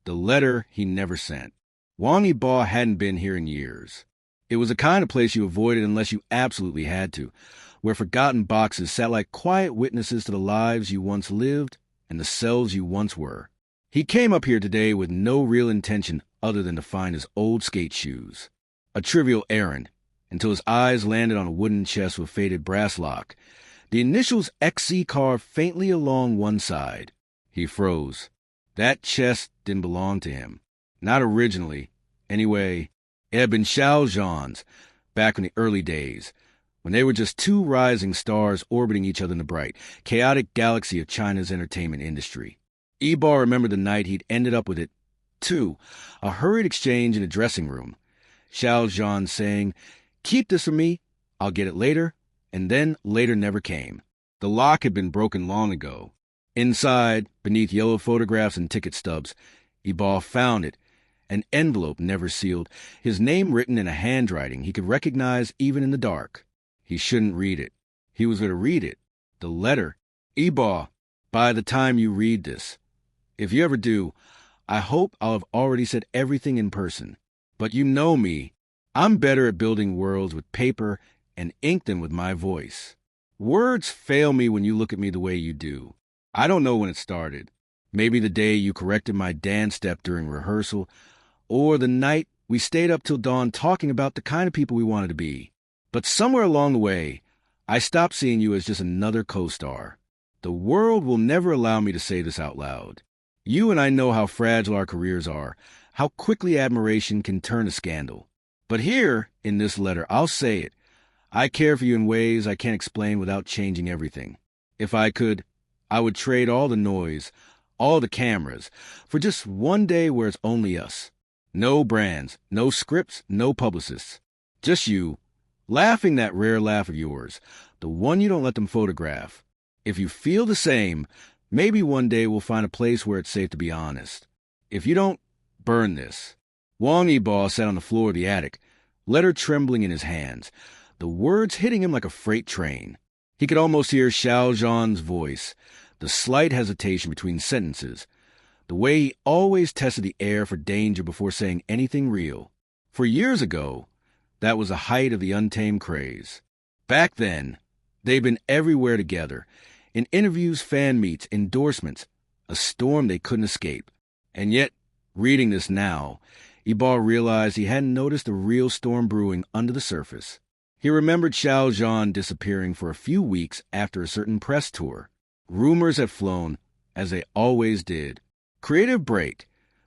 The letter he never sent. Wang Yibo hadn't been here in years. It was the kind of place you avoided unless you absolutely had to, where forgotten boxes sat like quiet witnesses to the lives you once lived and the selves you once were. He came up here today with no real intention other than to find his old skate shoes. A trivial errand, until his eyes landed on a wooden chest with faded brass lock, the initials XC carved faintly along one side. He froze. That chest didn't belong to him. Not originally. Anyway, it had been Xiao Zhan's back in the early days, when they were just two rising stars orbiting each other in the bright, chaotic galaxy of China's entertainment industry. Yibo remembered the night he'd ended up with it, too, a hurried exchange in a dressing room. Xiao Zhan saying, "Keep this for me, I'll get it later," and then later never came. The lock had been broken long ago. Inside, beneath yellow photographs and ticket stubs, Yibo found it, an envelope never sealed, his name written in a handwriting he could recognize even in the dark. He shouldn't read it. He was going to read it. The letter. Yibo, by the time you read this, if you ever do, I hope I'll have already said everything in person. But you know me. I'm better at building worlds with paper and ink than with my voice. Words fail me when you look at me the way you do. I don't know when it started. Maybe the day you corrected my dance step during rehearsal, or the night we stayed up till dawn talking about the kind of people we wanted to be. But somewhere along the way, I stopped seeing you as just another co-star. The world will never allow me to say this out loud. You and I know how fragile our careers are, how quickly admiration can turn to scandal. But here, in this letter, I'll say it. I care for you in ways I can't explain without changing everything. If I could, I would trade all the noise, all the cameras, for just one day where it's only us. No brands, no scripts, no publicists. Just you, laughing that rare laugh of yours, the one you don't let them photograph. If you feel the same, maybe one day we'll find a place where it's safe to be honest. If you don't, burn this. Wang Yibo sat on the floor of the attic, letter trembling in his hands, the words hitting him like a freight train. He could almost hear Xiao Zhan's voice, the slight hesitation between sentences, the way he always tested the air for danger before saying anything real. For years ago, that was the height of the Untamed craze. Back then, they'd been everywhere together, in interviews, fan meets, endorsements, a storm they couldn't escape. And yet, reading this now, Yibo realized he hadn't noticed a real storm brewing under the surface. He remembered Xiao Zhan disappearing for a few weeks after a certain press tour. Rumors had flown, as they always did. Creative break.